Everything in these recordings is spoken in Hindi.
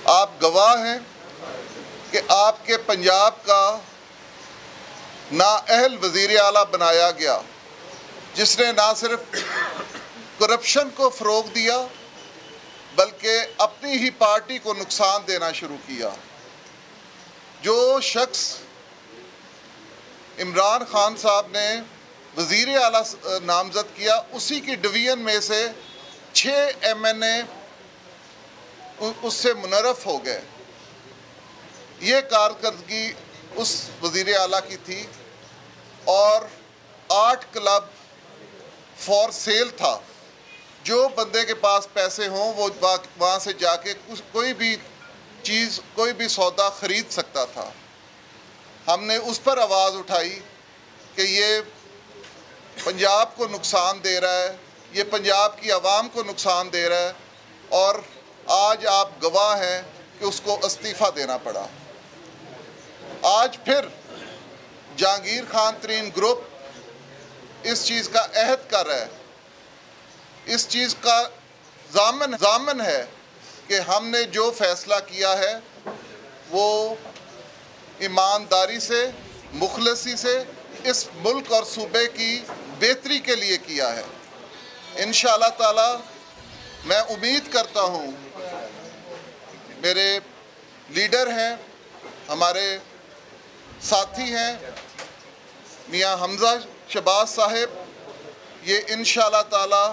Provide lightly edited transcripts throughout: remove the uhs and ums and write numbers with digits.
आप गवाह हैं कि आपके पंजाब का नाअहल वज़ीर आला बनाया गया, जिसने ना सिर्फ करप्शन को फ़रोग़ दिया बल्कि अपनी ही पार्टी को नुकसान देना शुरू किया। जो शख्स इमरान खान साहब ने वज़ीर आला नामज़द किया, उसी की डिवीज़न में से 6 MNA उससे मुनर्रफ हो गए। ये कारकर्दगी उस वज़ीर आला की थी और 8 क्लब फॉर सेल था। जो बंदे के पास पैसे हों वो वहाँ से जाके कोई भी चीज़, कोई भी सौदा ख़रीद सकता था। हमने उस पर आवाज़ उठाई कि ये पंजाब को नुकसान दे रहा है, ये पंजाब की आवाम को नुकसान दे रहा है, और आज आप गवाह हैं कि उसको इस्तीफ़ा देना पड़ा। आज फिर जहांगीर खान तरीन ग्रुप इस चीज़ का अहद कर रहा है, इस चीज़ का ज़ामन है कि हमने जो फ़ैसला किया है वो ईमानदारी से, मुखलसी से इस मुल्क और सूबे की बेहतरी के लिए किया है। इंशाअल्लाह ताला मैं उम्मीद करता हूँ, मेरे लीडर हैं, हमारे साथी हैं मियाँ हमज़ा शहबाज साहिब, ये इंशाअल्लाह ताला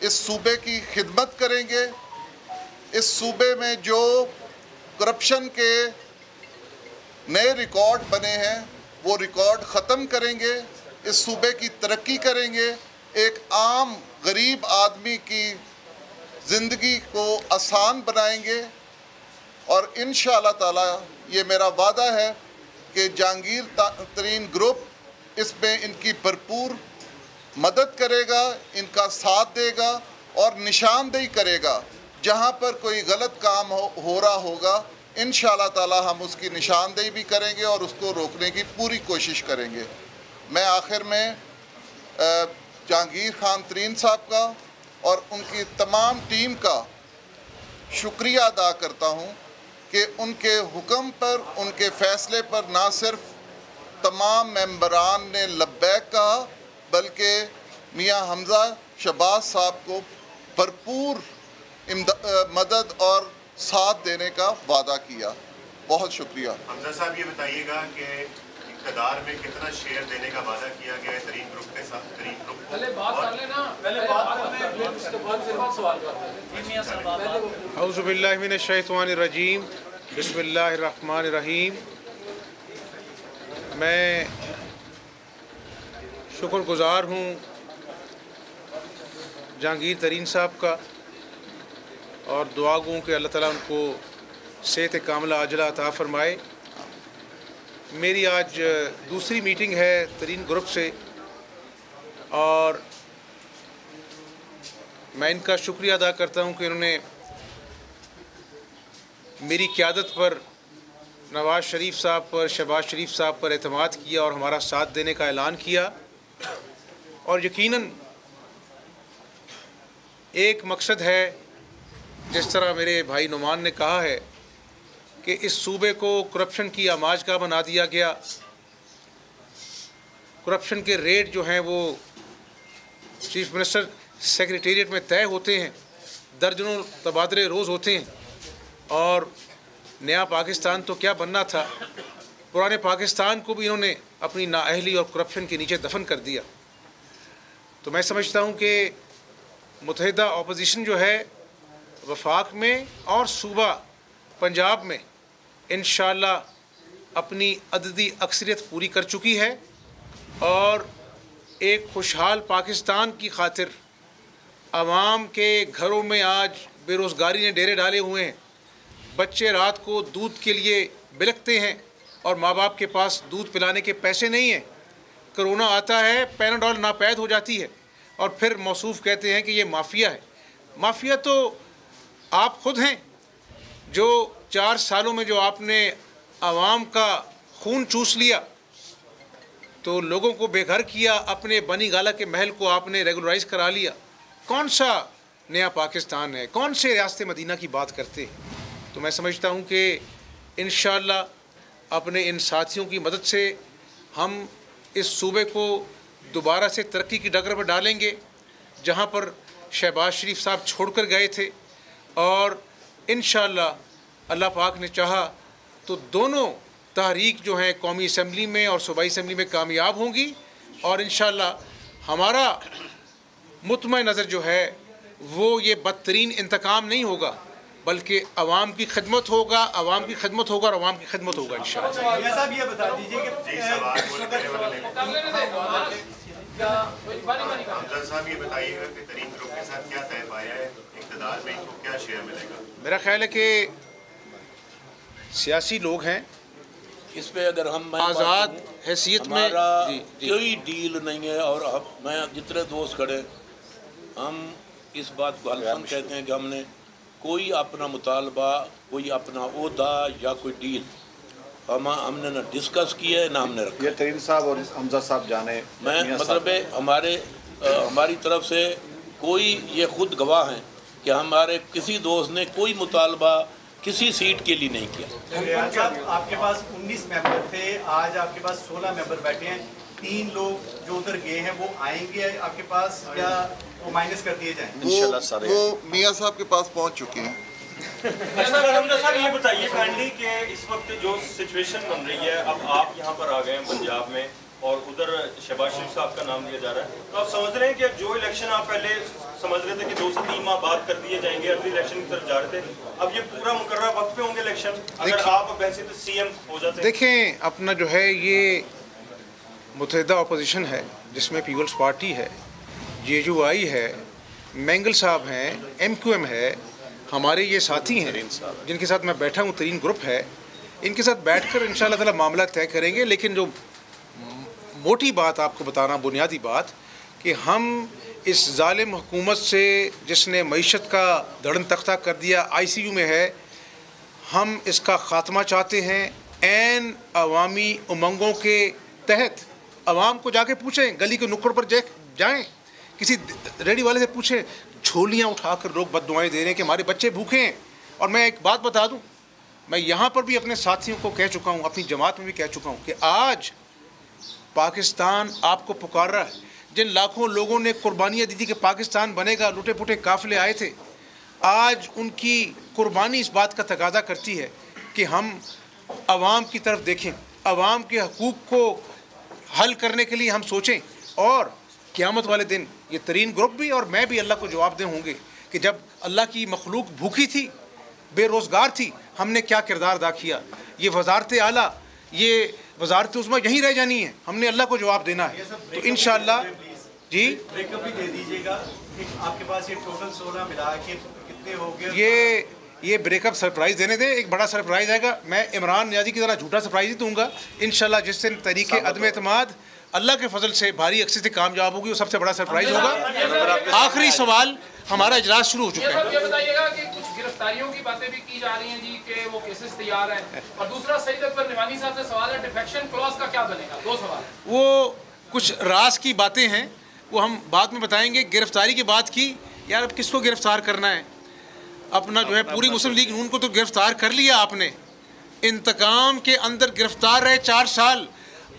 इस सूबे की खिदमत करेंगे। इस सूबे में जो करप्शन के नए रिकॉर्ड बने हैं वो रिकॉर्ड ख़त्म करेंगे, इस सूबे की तरक्की करेंगे, एक आम गरीब आदमी की ज़िंदगी को आसान बनाएंगे। और इंशाअल्लाह ताला ये मेरा वादा है कि जहांगीर तरीन ग्रुप इसमें इनकी भरपूर मदद करेगा, इनका साथ देगा और निशानदेही करेगा। जहाँ पर कोई गलत काम हो रहा होगा, इंशाअल्लाह ताला हम उसकी निशानदेही भी करेंगे और उसको रोकने की पूरी कोशिश करेंगे। मैं आखिर में जहांगीर खान तरीन साहब का और उनकी तमाम टीम का शुक्रिया अदा करता हूँ कि उनके हुक्म पर, उनके फ़ैसले पर ना सिर्फ तमाम मेंबरान ने लब्बैक कहा बल्कि मियाँ हमज़ा शहबाज साहब को भरपूर मदद और साथ देने का वादा किया। बहुत शुक्रिया। हमज़ा साहब, ये बताइएगा कि इक़्तिदार में कितना शेयर देने का वादा किया गया है तरीन ग्रुप के साथ? तरीन ग्रुप पहले बात कर लेना, पहले बात कर लें, उसके बाद फिर सवाल करते हैं। औज़ु बिल्लाहि मिनश शैतानिर रजीम, बिस्मिल्लाहिर रहमानिर रहीम। मैं शुक्रगुज़ार हूँ जहांगीर तरीन साहब का और दुआ गूँ कि अल्लाह ताला उनको सेहत कामिला आजला अता फ़रमाए। मेरी आज दूसरी मीटिंग है तरीन ग्रुप से और मैं इनका शुक्रिया अदा करता हूँ कि इन्होंने मेरी क़यादत पर नवाज़ शरीफ साहब पर, शहबाज शरीफ साहब पर एतमाद किया और हमारा साथ देने का ऐलान किया। और यकीनन एक मकसद है, जिस तरह मेरे भाई नुमान ने कहा है कि इस सूबे को करप्शन की आमाजगाह बना दिया गया। करप्शन के रेट जो हैं वो चीफ मिनिस्टर सेक्रेटेरिएट में तय होते हैं, दर्जनों तबादले रोज़ होते हैं। और नया पाकिस्तान तो क्या बनना था, पुराने पाकिस्तान को भी इन्होंने अपनी नाअहली और करप्शन के नीचे दफन कर दिया। तो मैं समझता हूँ कि मुत्तहिदा अपोजिशन जो है वफाक में और सूबा पंजाब में इंशाअल्लाह अपनी अददी अक्सरियत पूरी कर चुकी है और एक खुशहाल पाकिस्तान की खातिर आवाम के घरों में आज बेरोज़गारी ने डेरे डाले हुए हैं। बच्चे रात को दूध के लिए बिलखते हैं और माँ बाप के पास दूध पिलाने के पैसे नहीं हैं। कोरोना आता है, पैनाडोल नापैद हो जाती है और फिर मौसूफ़ कहते हैं कि ये माफिया है। माफिया तो आप ख़ुद हैं, जो 4 सालों में जो आपने आवाम का खून चूस लिया, तो लोगों को बेघर किया, अपने बनी गाला के महल को आपने रेगुलराइज करा लिया। कौन सा नया पाकिस्तान है? कौन से रियासत मदीना की बात करते हैं? तो मैं समझता हूँ कि इंशाअल्लाह अपने इन साथियों की मदद से हम इस सूबे को दोबारा से तरक्की की डगर पर डालेंगे, जहाँ पर शहबाज शरीफ साहब छोड़कर गए थे। और इंशाअल्लाह अल्लाह पाक ने चाहा तो दोनों तहरीक जो हैं कौमी असम्बली में और सूबाई असम्बली में कामयाब होंगी, और इंशाअल्लाह हमारा मुतमईन नज़र जो है वो ये बदतरीन इंतकाम नहीं होगा, बल्कि अवाम की खिदमत होगा, अवाम की खिदमत होगा और अवाम की खिदमत होगा इंशाअल्लाह। ये बता दीजिए कि हमजा साहब ये बताइएगा कि तरीन ग्रुप के साथ क्या तय पाया है, इक़्तिदार में इनको क्या शेयर मिलेगा? मेरा ख्याल है कि सियासी लोग हैं, इस पे अगर हम आज़ाद हैसियत में कोई डील नहीं है। और मैं जितने दोस्त खड़े हम इस बात को हल्फन कहते हैं कि हमने कोई अपना मुतालबा, कोई अपना ओहदा या कोई डील हमने ना डिस्कस किया है ना हमने रखा। ये तरीन साहब और हमजा साहब जाने, मैं मतलब हमारी तरफ से कोई ये खुद गवाह हैं कि हमारे किसी दोस्त ने कोई मुतालबा किसी सीट के लिए नहीं किया। आपके पास 19 मेंबर थे, आज आपके पास 16 मेंबर बैठे हैं। 3 लोग जो उधर गए हैं वो आएंगे आपके पास या वो माइनस कर दिए जाएंगे? वो मियाँ साहब के पास पहुँच चुके हैं। हमजा साहब ये बताइए काइंडली कि इस वक्त जो सिचुएशन बन रही है, अब आप यहाँ पर आ गए हैं पंजाब में और उधर शहबाज शरीफ साहब का नाम लिया जा रहा है, तो आप समझ रहे हैं कि जो इलेक्शन आप पहले समझ रहे थे कि 2 से 3 माह बाद कर दिए जाएंगे, अगले इलेक्शन की तरफ जा रहे थे, अब ये पूरा मुकर्रर वक्त पे होंगे इलेक्शन, अगर आप हैसियत सीएम हो जाते? देखें, अपना जो है ये मुत्तहिदा अपोजिशन है जिसमें पीपल्स पार्टी है, JUI है, मैंगल साहब हैं, MQM है, हमारे ये साथी हैं जिनके साथ मैं बैठा हूँ, तरीन ग्रुप है, इनके साथ बैठकर इंशाअल्लाह ताला मामला तय करेंगे। लेकिन जो मोटी बात आपको बताना, बुनियादी बात, कि हम इस जालिम हुकूमत से जिसने मईशत का धड़न तख्ता कर दिया, ICU में है, हम इसका ख़ात्मा चाहते हैं। ऐन अवामी उमंगों के तहत अवाम को जाके पूछें, गली के नुक्कड़ पर जाएँ, किसी रेडी वाले से पूछें, झोलियाँ उठाकर लोग बद्दुआएं दे रहे हैं कि हमारे बच्चे भूखे हैं। और मैं एक बात बता दूं, मैं यहाँ पर भी अपने साथियों को कह चुका हूँ, अपनी जमात में भी कह चुका हूँ कि आज पाकिस्तान आपको पुकार रहा है। जिन लाखों लोगों ने कुर्बानियाँ दी थी कि पाकिस्तान बनेगा, लुटे पुटे काफ़िले आए थे, आज उनकी कुर्बानी इस बात का तकाजा करती है कि हम अवाम की तरफ देखें, अवाम के हकूक़ को हल करने के लिए हम सोचें। और क़यामत वाले दिन ये तरीन ग्रुप भी और मैं भी अल्लाह को जवाब दे होंगे कि जब अल्लाह की मखलूक भूखी थी, बेरोज़गार थी, हमने क्या किरदार अदा किया। ये वज़ारत आला, ये वज़ारत उज़्मा यहीं रह जानी है, हमने अल्लाह को जवाब देना है। तो इंशाअल्लाह जी ब्रेकअप भी दे दीजिएगा। आपके पास ये टोटल 16 मिला के कितने हो गए? ये ब्रेकअप सरप्राइज़ देने दें, एक बड़ा सरप्राइज़ आएगा। मैं इमरान नियाज़ी की तरह झूठा सरप्राइज़ ही दूंगा इंशाअल्लाह। जिस दिन तरीके अदम एतमाद अल्लाह के फजल से भारी अक्सर से कामयाब होगी, वो सबसे बड़ा सरप्राइज़ होगा। आखिरी सवाल, हमारा इजलास शुरू हो चुका है। ये बताइएगा कि कुछ गिरफ्तारियों की बातें भी की जा रही हैं जी कि वो केसेस तैयार हैं, और दूसरा सईद अकबर निवानी साहब से सवाल है, डिफेक्शन क्लॉज का क्या बनेगा? 2 सवाल। वो कुछ राज की बातें हैं, वो हम बाद में बताएंगे। गिरफ्तारी की बात की, यार अब किसको गिरफ्तार करना है? अपना जो है पूरी मुस्लिम लीग नून को तो गिरफ्तार कर लिया आपने, इंतकाम के अंदर गिरफ्तार रहे 4 साल,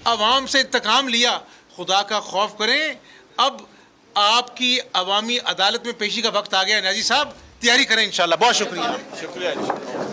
अवाम से इंतकाम लिया। खुदा का खौफ करें, अब आपकी अवामी अदालत में पेशी का वक्त आ गया। नाजी साहब तैयारी करें इंशाल्लाह। बहुत शुक्रिया।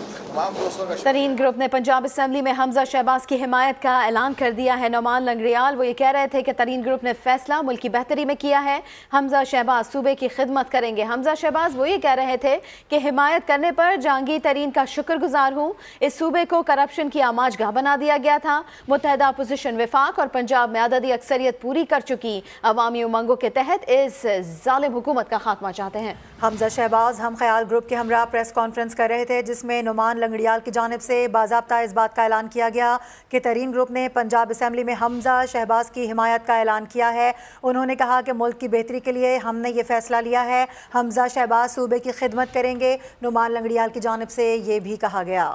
तरीन ग्रुप ने पंजाब असम्बली में हमजा शहबाज की हिमायत का ऐलान कर दिया है। नौमान लंगड़ियाल वो ये कह रहे थे कि तरीन ग्रुप ने फैसला मुल्क की बेहतरी में किया है, हमजा शहबाज सूबे की खिदमत करेंगे। हमजा शहबाज वो ये कह रहे थे कि हिमायत करने पर जहांगीर तरीन का शुक्रगुजार हूँ। इस सूबे को करप्शन की आमाजगाह बना दिया गया था। मुत्तहिदा अपोजिशन विफाक और पंजाब में अददी अक्सरियत पूरी कर चुकी अवामी उमंगों के तहत इस जालिम हुकूमत का खात्मा चाहते हैं। हमजा शहबाज हम ख्याल ग्रुप के हमरा प्रेस कॉन्फ्रेंस कर रहे थे, जिसमें नुमान लंगड़ियाल की जानिब से बाज़ाब्ता इस बात का ऐलान किया गया कि तरीन ग्रुप ने पंजाब असम्बली में हमजा शहबाज की हिमायत का ऐलान किया है। उन्होंने कहा कि मुल्क की बेहतरी के लिए हमने ये फैसला लिया है, हमजा शहबाज सूबे की खिदमत करेंगे। नुमान लंगड़ियाल की जानिब से ये भी कहा गया।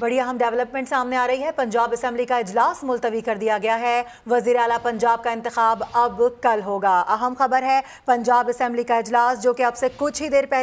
बड़ी अहम डेवलपमेंट सामने आ रही है। पंजाब असम्बली का इजलास मुलतवी कर दिया गया है। वज़ीर आला पंजाब का इंतखाब अब कल होगा। अहम खबर है, पंजाब असम्बली का इजलास जो कि अब से कुछ ही देर पहले